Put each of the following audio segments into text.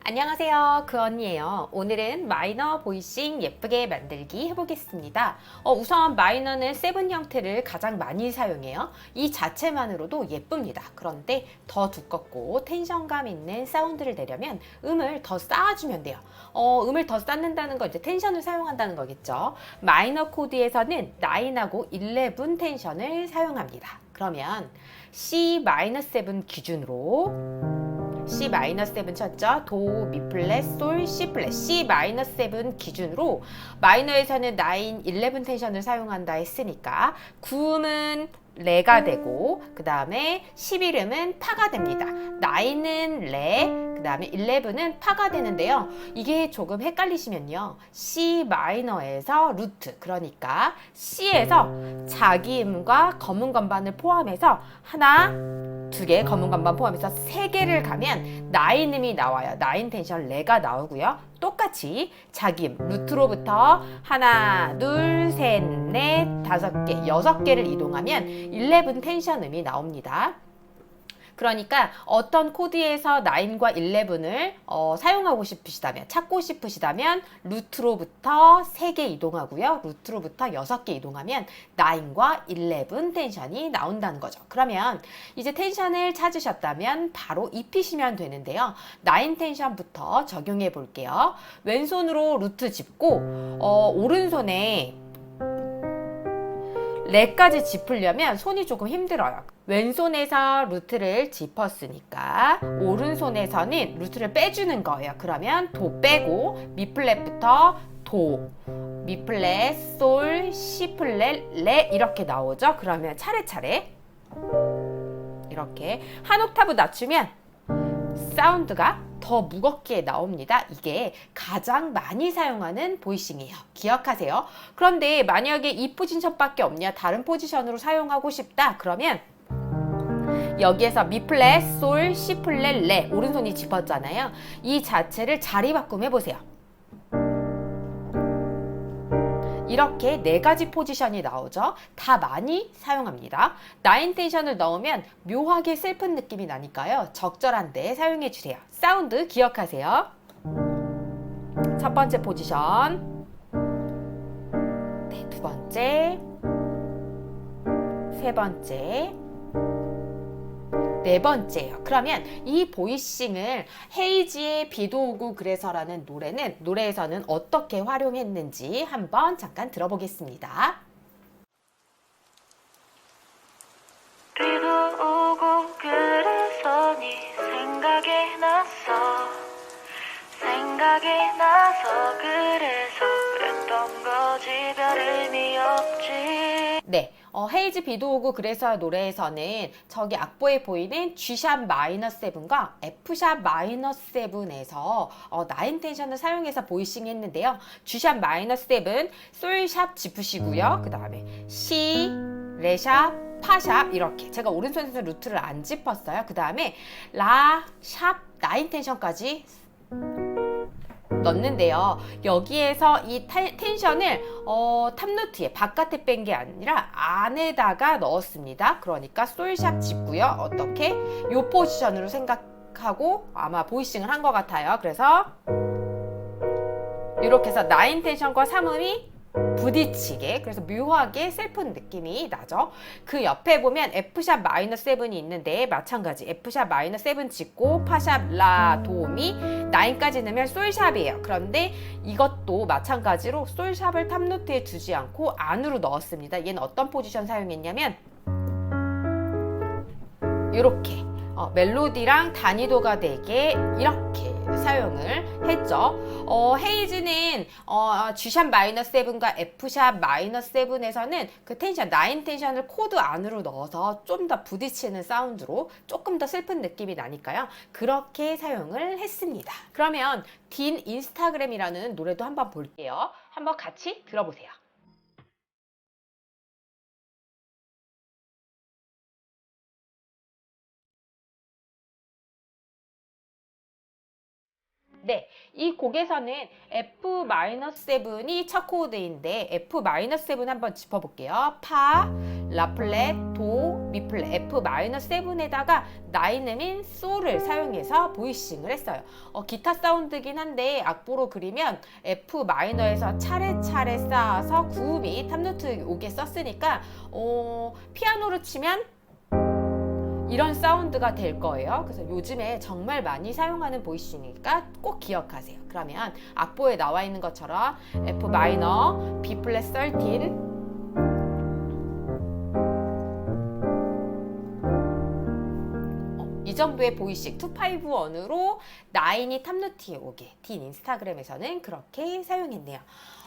안녕하세요. 그 언니예요. 오늘은 마이너 보이싱 예쁘게 만들기 해보겠습니다. 우선 마이너는 세븐 형태를 가장 많이 사용해요. 이 자체만으로도 예쁩니다. 그런데 더 두껍고 텐션감 있는 사운드를 내려면 음을 더 쌓아주면 돼요. 음을 더 쌓는다는 건 이제 텐션을 사용한다는 거겠죠. 마이너 코드에서는 9하고 11 텐션을 사용합니다. 그러면 C-7 기준으로 C-7 쳤죠? 도, 미 플랫, 솔, C 플랫, C-7 기준으로 마이너에서는 9, 11 텐션을 사용한다 했으니까 9음은 레가 되고 그 다음에 11음은 파가 됩니다. 9은 레, 그 다음에 11은 파가 되는데요. 이게 조금 헷갈리시면요. C 마이너에서 루트, 그러니까 C에서 자기 음과 검은 건반을 포함해서 하나, 두 개, 검은 건반 포함해서 세 개를 가면 9음이 나와요. 9 텐션 레가 나오고요. 똑같이 자기 음, 루트로부터 하나, 둘, 셋, 넷, 다섯 개, 여섯 개를 이동하면 11 텐션 음이 나옵니다. 그러니까 어떤 코드에서 9과 11을 사용하고 싶으시다면, 찾고 싶으시다면 루트로부터 3개 이동하고요. 루트로부터 6개 이동하면 9과 11 텐션이 나온다는 거죠. 그러면 이제 텐션을 찾으셨다면 바로 입히시면 되는데요. 9 텐션부터 적용해 볼게요. 왼손으로 루트 짚고 오른손에 레까지 짚으려면 손이 조금 힘들어요. 왼손에서 루트를 짚었으니까 오른손에서는 루트를 빼주는 거예요. 그러면 도 빼고 미 플랫부터 도, 미 플랫, 솔, 시 플랫, 레 이렇게 나오죠. 그러면 차례차례 이렇게 한 옥타브 낮추면 사운드가 더 무겁게 나옵니다. 이게 가장 많이 사용하는 보이싱이에요. 기억하세요. 그런데 만약에 이 포지션밖에 없냐, 다른 포지션으로 사용하고 싶다 그러면 여기에서 미 플랫, 솔, 시 플랫, 레 오른손이 짚었잖아요. 이 자체를 자리 바꿈 해보세요. 이렇게 네 가지 포지션이 나오죠. 다 많이 사용합니다. 9 텐션을 넣으면 묘하게 슬픈 느낌이 나니까요. 적절한 데 사용해 주세요. 사운드 기억하세요. 첫 번째 포지션, 네, 두 번째, 세 번째, 네 번째예요. 그러면 이 보이싱을 헤이지의 비도 오고 그래서라는 노래에서는 어떻게 활용했는지 한번 잠깐 들어보겠습니다. 비도 오고 그래서 네 생각이 나서 그래서 그랬던 거지 별 의미 없지. 네, 헤이즈 비도 오고 그래서 노래에서는 저기 악보에 보이는 G샵 마이너 7과 F샵 마이너 7에서 9 텐션을 사용해서 보이싱 했는데요. G샵 마이너 7, 솔샵 짚으시고요. 그 다음에 C, 레샵, 파샵 이렇게 제가 오른손에서 루트를 안 짚었어요. 그 다음에 라, 샵, 9 텐션까지 넣는데요. 여기에서 이 텐션을 탑노트에 바깥에 뺀 게 아니라 안에다가 넣었습니다. 그러니까 솔샵 짚고요. 어떻게? 요 포지션으로 생각하고 아마 보이싱을 한 것 같아요. 그래서 이렇게 해서 9 텐션과 3음이 부딪히게, 그래서 묘하게 슬픈 느낌이 나죠. 그 옆에 보면 F샵 마이너 7이 있는데 마찬가지 F샵 마이너 7 짚고 파샵 라 도미 9까지 넣으면 솔샵이에요. 그런데 이것도 마찬가지로 솔샵을 탑노트에 두지 않고 안으로 넣었습니다. 얘는 어떤 포지션 사용했냐면 이렇게 멜로디랑 단위도가 되게 이렇게 사용을 했죠. 헤이즈는 G샵 마이너 7과 F샵 마이너 7에서는 그 텐션, 9 텐션을 코드 안으로 넣어서 좀 더 부딪히는 사운드로 조금 더 슬픈 느낌이 나니까요. 그렇게 사용을 했습니다. 그러면 딘 인스타그램이라는 노래도 한번 볼게요. 한번 같이 들어보세요. 네, 이 곡에서는 F-7이 첫 코드인데 F-7 한번 짚어볼게요. 파, 라플렛, 도, 미플렛, F-7에다가 나이는 솔을 사용해서 보이싱을 했어요. 기타 사운드긴 한데 악보로 그리면 F-에서 차례차례 쌓아서 구음이 탑노트 오게 썼으니까 피아노로 치면 이런 사운드가 될 거예요. 그래서 요즘에 정말 많이 사용하는 보이싱이니까 꼭 기억하세요. 그러면 악보에 나와 있는 것처럼 F 마이너, B 플랫 13, 이 정도의 보이싱 251으로 9이 탑노트에 오게 딘 인스타그램에서는 그렇게 사용했네요.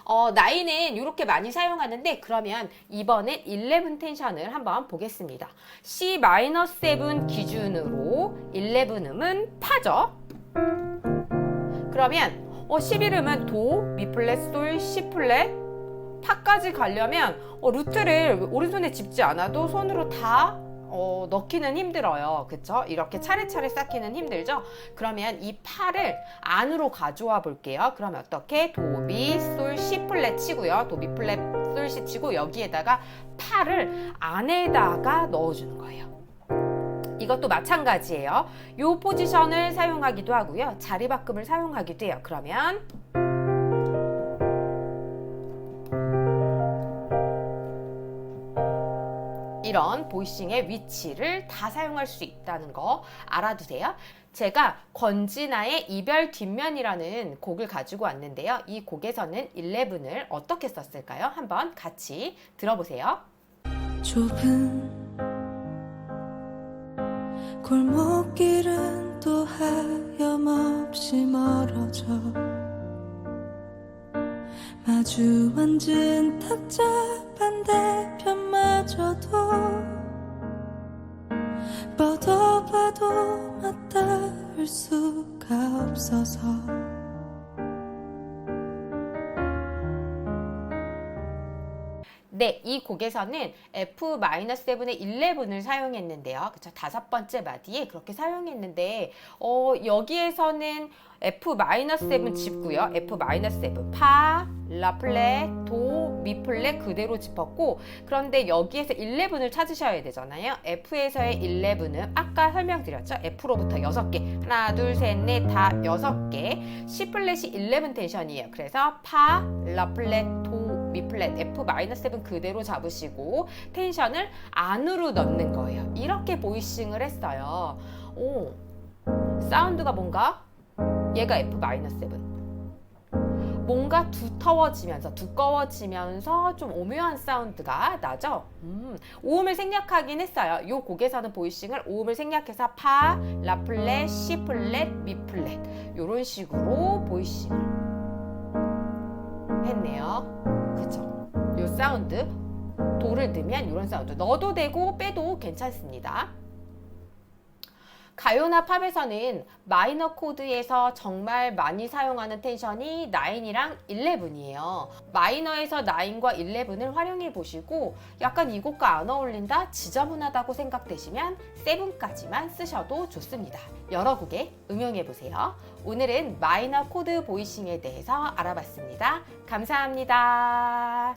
9은 이렇게 많이 사용하는데 그러면 이번엔 11 텐션을 한번 보겠습니다. C-7 기준으로 11음은 파죠. 그러면 11음은 도, 미 플랫, 솔, 시 플랫, 파까지 가려면 루트를 오른손에 짚지 않아도 손으로 다 넣기는 힘들어요. 그쵸? 이렇게 차례차례 쌓기는 힘들죠? 그러면 이 파를 안으로 가져와 볼게요. 그러면 어떻게? 도, 미, 솔, 시 플랫 치고요. 도, 미 플랫, 솔, 시 치고 여기에다가 파를 안에다가 넣어주는 거예요. 이것도 마찬가지예요. 이 포지션을 사용하기도 하고요. 자리바꿈을 사용하기도 해요. 그러면 이런 보이싱의 위치를 다 사용할 수 있다는 거 알아두세요. 제가 권진아의 이별 뒷면이라는 곡을 가지고 왔는데요. 이 곡에서는 11을 어떻게 썼을까요? 한번 같이 들어보세요. 좁은 골목길은 또 하염없이 멀어져 마주 앉은 탁자 반대편마저도 뻗어봐도 맞닿을 수가 없어서 네, 이 곡에서는 F-7의 11을 사용했는데요. 그쵸? 5번째 마디에 그렇게 사용했는데, 여기에서는 F-7 짚고요. F-7, 파, 라플렛, 도, 미플렛 그대로 짚었고, 그런데 여기에서 11을 찾으셔야 되잖아요. F에서의 11은 아까 설명드렸죠? F로부터 6개. 하나, 둘, 셋, 넷, 다 6개. C 플랫이 11 텐션이에요. 그래서 파, 라플렛, 도, 미 플랫, F-7 그대로 잡으시고 텐션을 안으로 넣는 거예요. 이렇게 보이싱을 했어요. 사운드가 뭔가? 얘가 F-7. 뭔가 두꺼워지면서 좀 오묘한 사운드가 나죠. 오음을 생략하긴 했어요. 이 곡에서는 보이싱을 오음을 생략해서 파, 라플렛, 시 플랫, 미 플랫 이런 식으로 보이싱을 했네요. 그쵸? 요 사운드 도를 넣으면 이런 사운드 넣어도 되고 빼도 괜찮습니다. 가요나 팝에서는 마이너 코드에서 정말 많이 사용하는 텐션이 9이랑 11이에요. 마이너에서 9과 11을 활용해 보시고 약간 이 곡과 안 어울린다, 지저분하다고 생각되시면 7까지만 쓰셔도 좋습니다. 여러 곡에 응용해 보세요. 오늘은 마이너 코드 보이싱에 대해서 알아봤습니다. 감사합니다.